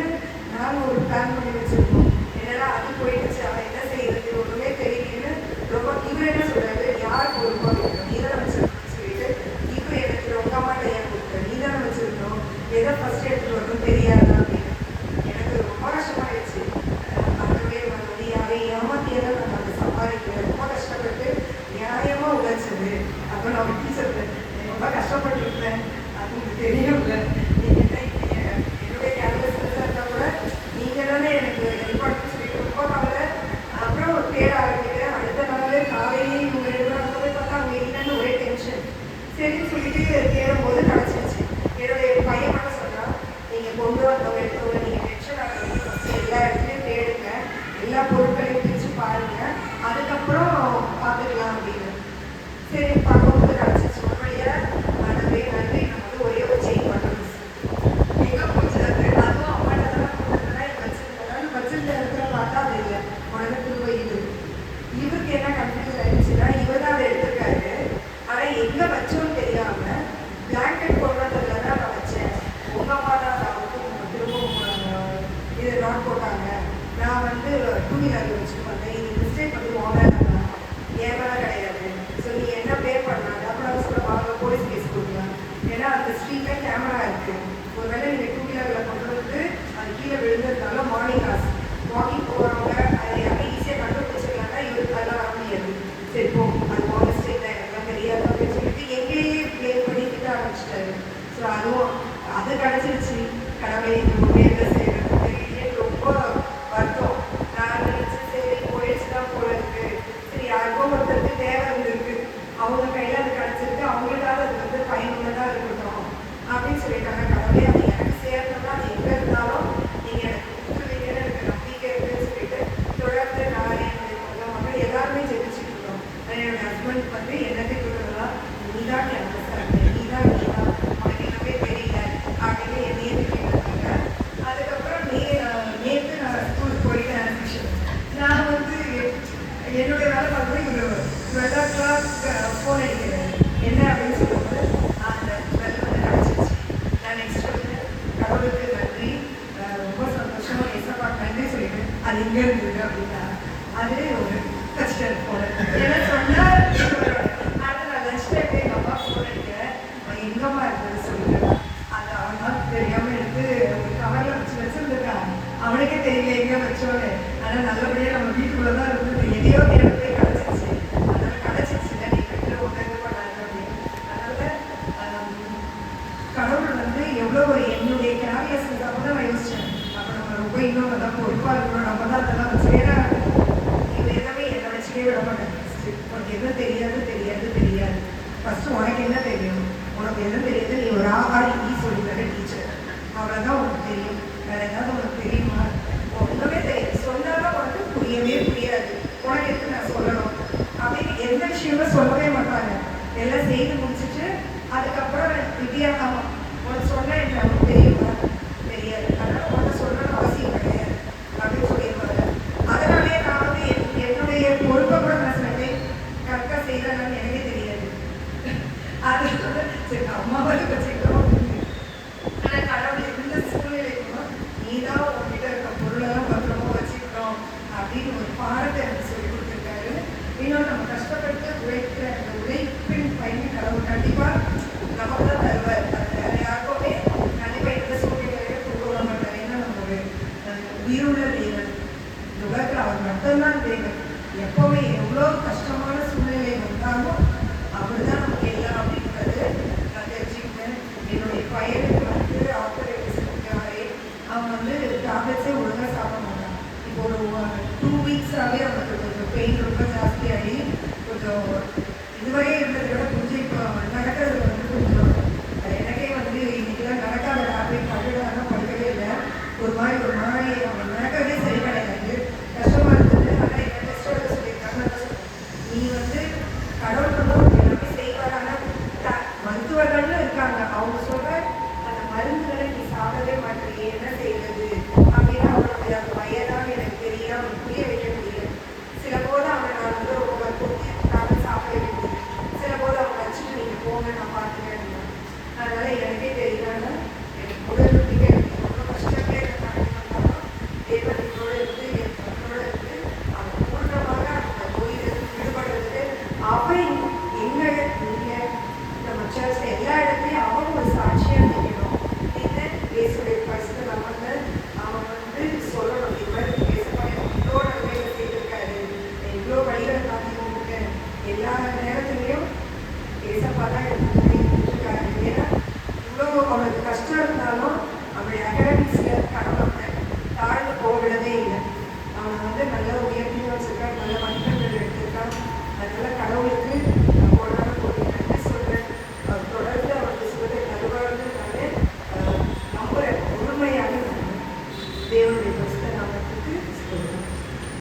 அப்படின்னு நாங்கள் ஒரு பிளான் பண்ணி வச்சுருக்கோம். என்னன்னா அது போயிடுச்சு, அவன் என்ன செய்யறது ஒன்றுமே தெரியலன்னு ரொம்ப இவர் என்ன சொல்கிறாரு, யார் பொறுப்பாக இருக்கணும், நீ தானே வச்சுருக்கணும்னு சொல்லிட்டு இவர் எனக்கு ரொம்ப அம்மாட்ட ஏன் கொடுக்குற, நீ தானே வச்சுருக்கணும், எதை ஃபஸ்ட் எடுத்துகிட்டு வரணும் தெரியாதா அப்படின்னு. எனக்கு ரொம்ப கஷ்டமாயிடுச்சு. அதுவே வந்து யாரையும் ஏமாத்தியெல்லாம் நான் அதை சம்பாதிக்கிறேன், ரொம்ப கஷ்டப்பட்டு நியாயமாக உழைச்சது. அப்போ நான் விட்டு சொல்கிறேன், ரொம்ப கஷ்டப்பட்டுருப்பேன், அது உங்களுக்கு தெரியல. என்னுடைய கேம்பஸ்ல இருந்தால் கூட நீங்கள் தானே எனக்கு ஹெல்ப் பண்ணணும்னு சொல்லிட்டு ரொம்ப கவலை. அப்புறம் தேட ஆரம்பிக்கிறேன். அடுத்த நாள் காலையிலேயே இவங்க எழுதுறாங்க போய் பார்த்தா அவங்க என்னன்னு ஒரே டென்ஷன். சரின்னு சொல்லிட்டு தேடும்போது கிடச்சிருச்சு. என்னுடைய பையன் மட்டும் சொன்னால், நீங்கள் கொண்டு வந்தவங்க எடுத்தவங்க நீங்கள் டென்ஷன் ஆகிறது ஃபஸ்ட்டு எல்லா இடத்துலையும் தேடுங்க, எல்லா பொருட்களையும் பிரித்து பாருங்கள், அதுக்கப்புறம் பார்த்துக்கலாம் அப்படின்னு. சரி பார்க்கும்போது கிடச்சிச்சு. ஒரு வழியாக நன்றி நன்றி. நம்ம வந்து ஒரே ஒரு செயின் பண்ணுறோம். எங்கே போச்சுறது, அதுவும் அம்மாட்ட தான் கொடுத்துருந்தா வச்சுருந்தேன். வச்சுருந்த இடத்துல பார்த்தா அது இல்லை, உடனே திரும்ப இது. இவருக்கு என்ன கன்ஃபியூஸ் ஆயிடுச்சுன்னா, இவர் தான் அதை எடுத்திருக்காரு. ஆனால் எங்கே வச்சோன்னு தெரியாமல் பிளாங்கெட் கொண்டு வந்ததுல தான் நான் வச்சேன். உங்கள் அம்மா தான் நான் வந்து திரும்பவும் இதை நாட் போட்டாங்க. நான் வந்து 2 வீலரில் வச்சுட்டு வந்தேன். இது மிஸ்டேக் வந்து ஓனர் தான், ஏன் வேலை கிடையாது. ஸோ நீ என்ன பே பண்ணாங்க அப்புறம் சொல்ல வாங்க போலீஸ் கேஸ் கொடுக்கலாம். ஏன்னா அந்த ஸ்ட்ரீட்டில் கேமரா இருக்குது. ஒருவேளை நீங்கள் 2 வீலரில் கொண்டு வந்து அது கீழே விழுந்ததுனால மார்னிங் கிளாஸ் வாக்கிங் போகிறவங்க அதை யாரும் ஈஸியாக கண்டுபிடிச்சிருக்காங்க. இவருக்கு அதெல்லாம் வர முடியாது. சரி போ, அது உங்கள் மிஸ்டேக் தான், எனக்குலாம் தெரியாது அப்படின்னு சொல்லிட்டு எங்கேயே ப்ளேம் பண்ணி கிட்ட ஆரம்பிச்சிட்டாரு. ஸோ அதுவும் அது கிடச்சிருச்சு. கடவுளை என்ன செய்யறது தெரியலையே, ரொம்ப வருத்தம். நான் நினச்சி சரி போயிடுச்சு தான் போல இருக்கு. சரி யாருக்கோ ஒருத்தருக்கு தேவை இருந்திருக்கு, அவங்க கையில் அது கிடச்சிருக்கு, அவங்களுக்காக அது வந்து பயனுள்ளதாக இருக்கட்டும் அப்படின்னு சொல்லிட்டாங்க. கடவுளே அது எனக்கு சேர்ந்தோம்னா அது எங்கே இருந்தாலும் நீங்கள் எனக்கு கொடுத்துருவீங்கன்னு எனக்கு நம்பிக்கை இருக்குன்னு சொல்லிட்டு தொடர்ந்து நான் என்னுடைய மகள் எல்லாருமே ஜெபிச்சுட்டு இருக்கோம். என்னோட ஹஸ்பண்ட் வந்து என்னத்தை கொடுக்குறதா, நீ தான் கேம்பஸாக இருக்க, நீ தான் உனக்கு எல்லாமே தெரியல அப்படின்னு என்னையே திட்டிருக்காங்க. அதுக்கப்புறம் நேற்று நான் ஸ்கூலுக்கு போயிட்டு அனுப்பிச்சேன். நான் வந்து என்னுடைய வேலை பார்க்குறது இவர் 12 o'clock ஃபோன் அடிக்கிறேன். என்ன அப்படின்னு சொல்லும்போது அந்த 12 வந்து கிடச்சிருச்சு. நான் நெக்ஸ்ட் வந்து கடவுளுக்கு நன்றி, ரொம்ப சந்தோஷம், எசப்பாக்கு நன்றி சொல்லிட்டேன். அது எங்கே இருந்தது அப்படின்னா அது ஒரு கஷ்டம் போல. ஏன்னா சொன்னால் அடுத்த நான் லஞ்ச் டைம் எங்கள் அப்பா ஃபோன் அடிக்கிறேன், எங்கம்மா இருந்தது சொல்லிட்டேன். அது அவன் தான் தெரியாமல் எடுத்து ஒரு கவரில் வச்சுருந்துருக்கான். அவனுக்கே தெரியல எங்கே வச்சோன்னு. ஆனால் நல்லபடியாக நம்ம வீட்டுக்குள்ளே தான் இருந்தது. எதையோ நேரம் போய் கிடச்சிருச்சு. அதனால் கிடச்சிருச்சு இல்லை, நீ வீட்டில் ஒன்று இது பண்ணாங்க அப்படின்னு. அதனால் கடவுள் வந்து எவ்வளோ ஒரு என்னுடைய கேர்லெஸ்னஸ் அப்போ தான் நான் யோசித்தேன். அப்போ நம்ம ரொம்ப இன்னும் தான் பொறுப்பாக இருக்கணும், நம்ம தான் அதெல்லாம் வச்சு. ஏன்னா இது எல்லாமே என்னை வச்சுக்கவே விட மாட்டேன். உனக்கு என்ன தெரியாது தெரியாது தெரியாது, ஃபஸ்ட்டு உனக்கு என்ன தெரியும், உனக்கு என்ன தெரியாது, நீ ஒரு ஈ சொல்லித்தர டீச்சர், அவ்வளோதான் உனக்கு தெரியும். வேறு ஏதாவது உனக்கு தெரியுமா, ஒன்றுமே தெரியாது. சொன்னாலும் உனக்கு புரியவே புரியாது, உனக்கு எதுக்கு நான் சொல்லணும் அப்படின்னு எந்த விஷயமும் சொல்லவே மாட்டாங்க. எல்லாம் செய்து முடிச்சுட்டு அதுக்கப்புறம் வித்தியாசமாக உனக்கு சொன்னால் என்ன உனக்கு தெரியுமா, தெரியாது, அதனால் உனக்கு சொல்லணும்னு அவசியம் கிடையாது அப்படின்னு சொல்லியிருப்பாங்க. அதனாலே நான் வந்து என்னுடைய பொறுப்பை கூட நான் சொன்னேன் கரெக்டாக செய்யறேன்னு எனக்கே தெரியாது. அது சரி அம்மாவது வச்சுக்கிறோம். ஆனால் கடவுள் எந்த சூழ்நிலைக்கும் நீ தான் உங்ககிட்ட இருக்க பொருளெல்லாம் பத்திரமா வச்சுக்கணும் அப்படின்னு ஒரு பாடத்தை எனக்கு சொல்லி கொடுத்துருக்காரு. இன்னும் நம்ம கஷ்டப்பட்டு உழைக்கிற அந்த உழைப்பின் பயன் கடவுள் கண்டிப்பாக நமக்கு தான் தருவார். அது வேறு யாருக்குமே கண்டிப்பாக எந்த சூழ்நிலையிலே கொண்டு வர மாட்டார். ஏன்னா நம்ம ஒரு உயிருள்ள தேவன், இந்த உலகத்தில் அவர் மட்டும்தான் தேவன். எப்போவுமே எவ்வளோ கஷ்டமான சூழ்நிலை வந்தாலும் அவர் தான் நமக்கு எல்லாம் அப்படின்றது நான் தெரிஞ்சுக்கிட்டேன். என்னுடைய பையனுக்கு வந்து ஆப்ரேஷனுக்காகவே அவன் வந்து டேப்லெட்ஸே ஒழுங்காக சாப்பிட மாட்டான். இப்போ ஒரு 2 வீக்ஸாகவே அவனுக்கு கொஞ்சம் பெயின் ரொம்ப ஜாஸ்தியாகி கொஞ்சம் இதுவரையே இருந்ததை விட